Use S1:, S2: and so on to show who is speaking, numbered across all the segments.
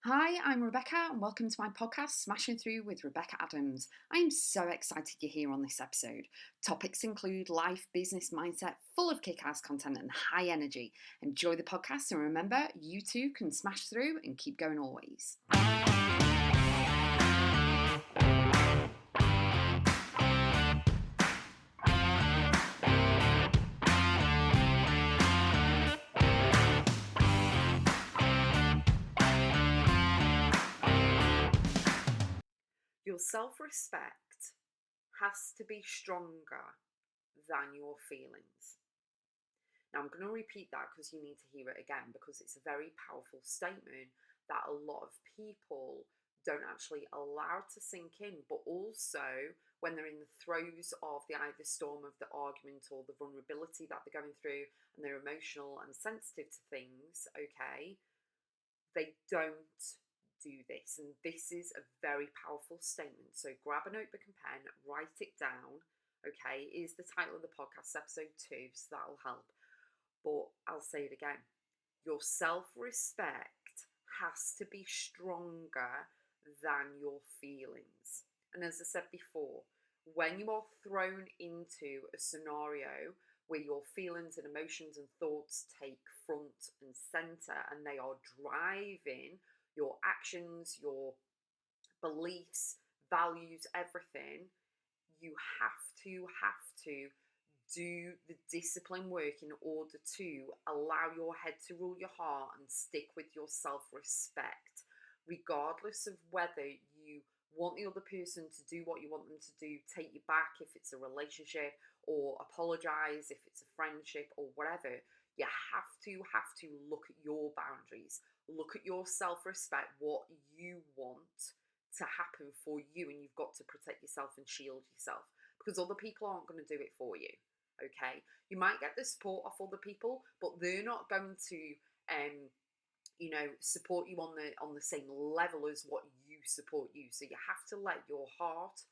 S1: Hi, I'm Rebecca, and welcome to my podcast, Smashing Through with Rebecca.x. I am so excited you're here on this episode. Topics include life, business, mindset, full of kick-ass content and high energy. Enjoy the podcast, and remember, you too can smash through and keep going always. Your self-respect has to be stronger than your feelings. Now, I'm going to repeat that because you need to hear it again, because it's a very powerful statement that a lot of people don't actually allow to sink in, but also when they're in the throes of either storm of the argument or the vulnerability that they're going through and they're emotional and sensitive to things, okay, they don't do this. And this is a very powerful statement. So grab a notebook and pen, write it down, okay, is the title of the podcast, episode 2, so that'll help. But I'll say it again. Your self-respect has to be stronger than your feelings. And as I said before, when you are thrown into a scenario where your feelings and emotions and thoughts take front and center and they are driving your actions, your beliefs, values, everything, you have to do the discipline work in order to allow your head to rule your heart and stick with your self-respect, regardless of whether you want the other person to do what you want them to do, take you back if it's a relationship, or apologize if it's a friendship or whatever. You have to look at your boundaries, look at your self-respect, what you want to happen for you, and you've got to protect yourself and shield yourself, because other people aren't going to do it for you. Okay, you might get the support of other people, but they're not going to support you on the same level as what you support you. So you have to let your heart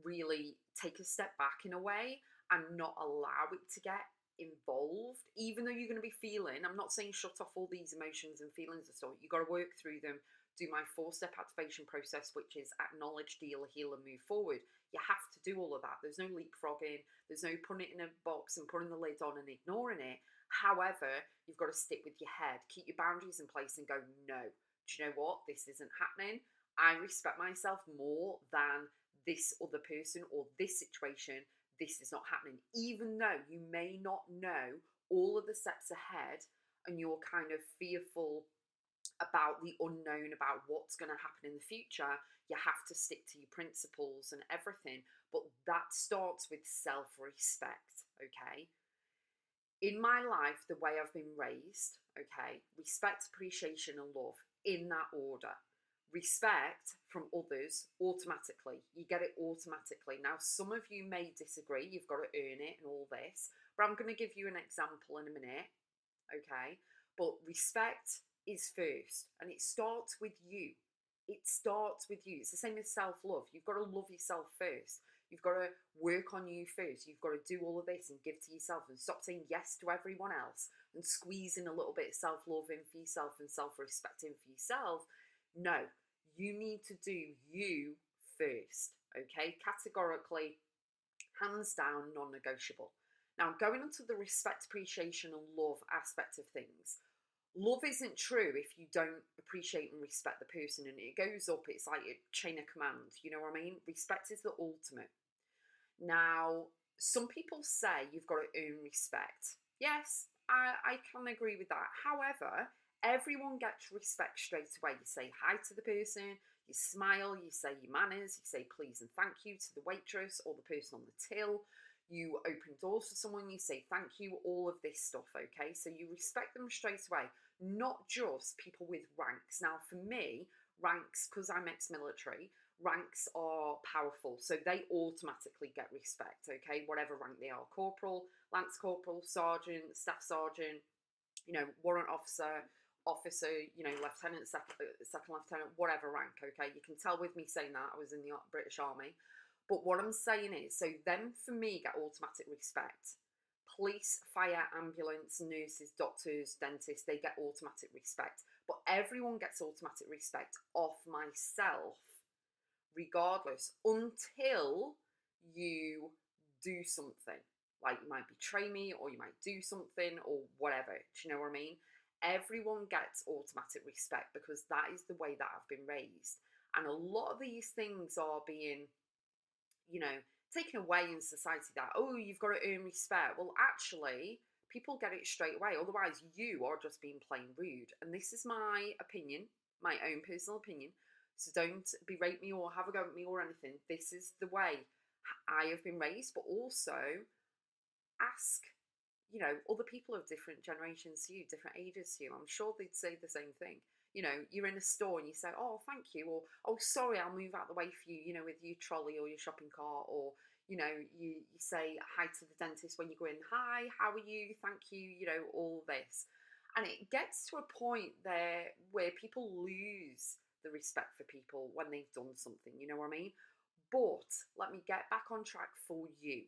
S1: really take a step back in a way and not allow it to get involved, even though you're going to be feeling. I'm not saying shut off all these emotions and feelings and stuff. You got to work through them. Do my 4-step activation process, which is acknowledge, deal, heal, and move forward. You have to do all of that. There's no leapfrogging. There's no putting it in a box and putting the lid on and ignoring it. However, you've got to stick with your head, keep your boundaries in place and go, no, do you know what? This isn't happening. I respect myself more than this other person or this situation. This is not happening, even though you may not know all of the steps ahead and you're kind of fearful about the unknown, about what's going to happen in the future. You have to stick to your principles and everything, but that starts with self-respect. Okay, in my life, the way I've been raised, okay, respect, appreciation and love, in that order. Respect from others automatically. You get it automatically. Now, some of you may disagree. You've got to earn it and all this. But I'm going to give you an example in a minute. Okay. But respect is first. And it starts with you. It starts with you. It's the same as self-love. You've got to love yourself first. You've got to work on you first. You've got to do all of this and give to yourself and stop saying yes to everyone else and squeezing a little bit of self-love in for yourself and self-respect in for yourself. No, you need to do you first, okay? Categorically, hands down, non-negotiable. Now, going on to the respect, appreciation and love aspect of things. Love isn't true if you don't appreciate and respect the person, and it goes up, it's like a chain of command, you know what I mean? Respect is the ultimate. Now, some people say you've got to earn respect. Yes, I can agree with that. However, everyone gets respect straight away. You say hi to the person, you smile, you say your manners, you say please and thank you to the waitress or the person on the till. You open doors for someone, you say thank you, all of this stuff, okay? So you respect them straight away, not just people with ranks. Now, for me, ranks, because I'm ex-military, ranks are powerful, so they automatically get respect, okay, whatever rank they are: corporal, lance corporal, sergeant, staff sergeant, warrant officer, lieutenant, second lieutenant, whatever rank, okay. You can tell with me saying that I was in the British Army. But what I'm saying is, so them for me get automatic respect. Police, fire, ambulance, nurses, doctors, dentists, they get automatic respect. But everyone gets automatic respect off myself, regardless, until you do something. Like you might betray me, or you might do something, or whatever. Do you know what I mean? Everyone gets automatic respect because that is the way that I've been raised. And a lot of these things are being, you know, taken away in society, that, oh, you've got to earn respect. Well, actually, people get it straight away. Otherwise, you are just being plain rude. And this is my opinion, my own personal opinion. So don't berate me or have a go at me or anything. This is the way I have been raised, but also ask, you know, other people of different generations to you, different ages to you. I'm sure they'd say the same thing. You know, you're in a store and you say, oh, thank you, or, oh, sorry, I'll move out the way for you, you know, with your trolley or your shopping cart, or, you know, you say hi to the dentist when you go in, hi, how are you, thank you, you know, all this. And it gets to a point there where people lose the respect for people when they've done something, you know what I mean? But let me get back on track for you.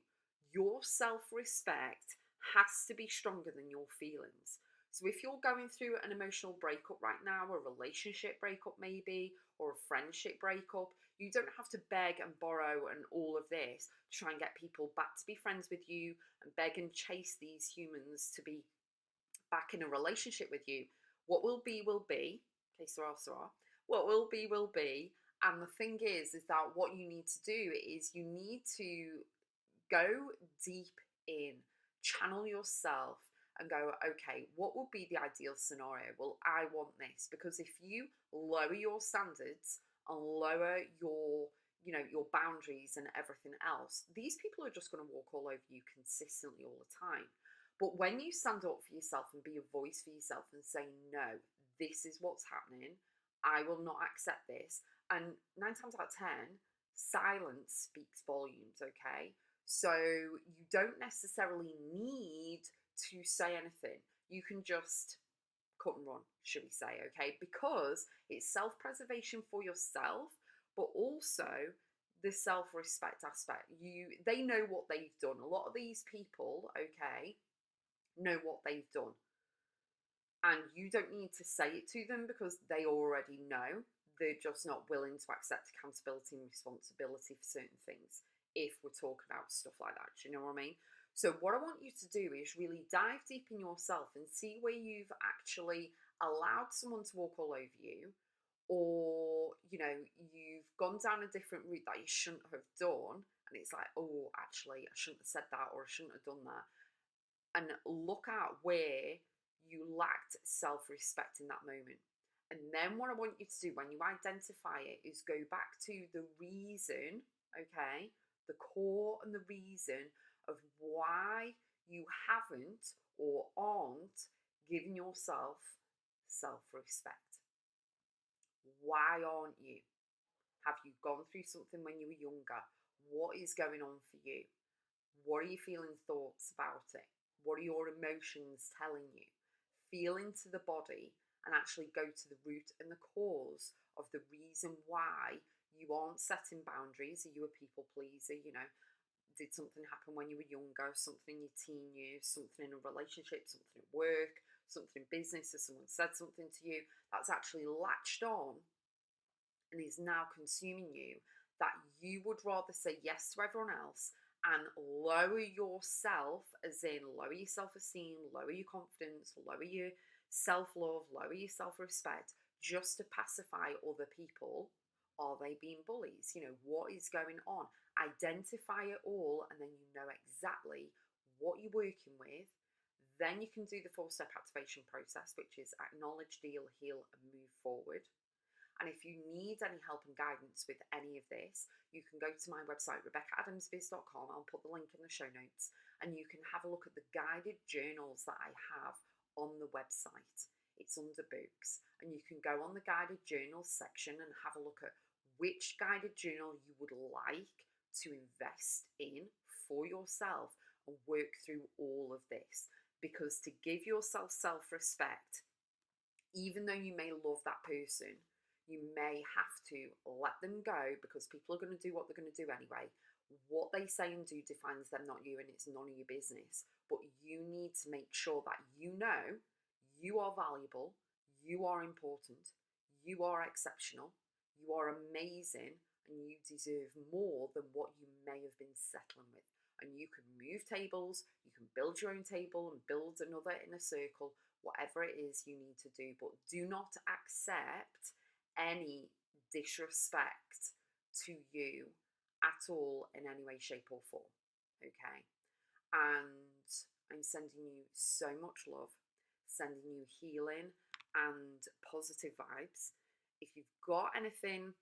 S1: Your self-respect has to be stronger than your feelings. So if you're going through an emotional breakup right now, a relationship breakup maybe, or a friendship breakup, you don't have to beg and borrow and all of this to try and get people back to be friends with you, and beg and chase these humans to be back in a relationship with you. What will be, will be. Okay, Sarah. What will be, will be. And the thing is that what you need to do is you need to go deep in, channel yourself, and go, okay, what would be the ideal scenario? Well, I want this. Because if you lower your standards and lower your, you know, your boundaries and everything else, these people are just going to walk all over you consistently all the time. But when you stand up for yourself and be a voice for yourself and say, no, this is what's happening, I will not accept this. And 9 times out of 10, silence speaks volumes, okay? So you don't necessarily need to say anything. You can just cut and run, should we say, okay? Because it's self-preservation for yourself, but also the self-respect aspect. They know what they've done. A lot of these people, okay, know what they've done. And you don't need to say it to them because they already know. They're just not willing to accept accountability and responsibility for certain things if we're talking about stuff like that. Do you know what I mean? So what I want you to do is really dive deep in yourself and see where you've actually allowed someone to walk all over you, or, you know, you've gone down a different route that you shouldn't have done. And it's like, oh, actually, I shouldn't have said that, or I shouldn't have done that. And look at where you lacked self-respect in that moment. And then what I want you to do when you identify it is go back to the reason, okay, the core and the reason of why you haven't or aren't giving yourself self-respect. Why aren't you? Have you gone through something when you were younger? What is going on for you? What are you feeling thoughts about it? What are your emotions telling you? Feel into the body and actually go to the root and the cause of the reason why you aren't setting boundaries. Are you a people pleaser? You know, did something happen when you were younger, something in your teen years, something in a relationship, something at work, something in business, or someone said something to you that's actually latched on and is now consuming you, that you would rather say yes to everyone else and lower yourself, as in lower your self-esteem, lower your confidence, lower your self-love, lower your self-respect, just to pacify other people? Are they being bullies? You know, what is going on? Identify it all, and then you know exactly what you're working with. Then you can do the 4-step activation process, which is acknowledge, deal, heal, and move forward. And if you need any help and guidance with any of this, you can go to my website, Rebecca.x. I'll put the link in the show notes, and you can have a look at the guided journals that I have on the website. It's under books, and you can go on the guided journals section and have a look at which guided journal you would like to invest in for yourself and work through all of this. Because to give yourself self-respect, even though you may love that person, you may have to let them go, because people are going to do what they're going to do anyway. What they say and do defines them, not you, and it's none of your business. But you need to make sure that you know you are valuable, You are important, you are exceptional, you are amazing, and you deserve more than what you may have been settling with. And you can move tables, you can build your own table and build another in a circle, whatever it is you need to do. But do not accept any disrespect to you at all in any way, shape, or form. Okay? And I'm sending you so much love, sending you healing and positive vibes. If you've got anything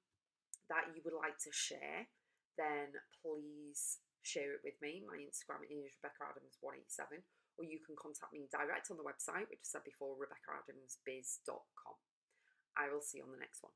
S1: that you would like to share, then please share it with me. My Instagram is Rebecca.x, or you can contact me direct on the website, which I said before, RebeccaAdamsBiz.com. I will see you on the next one.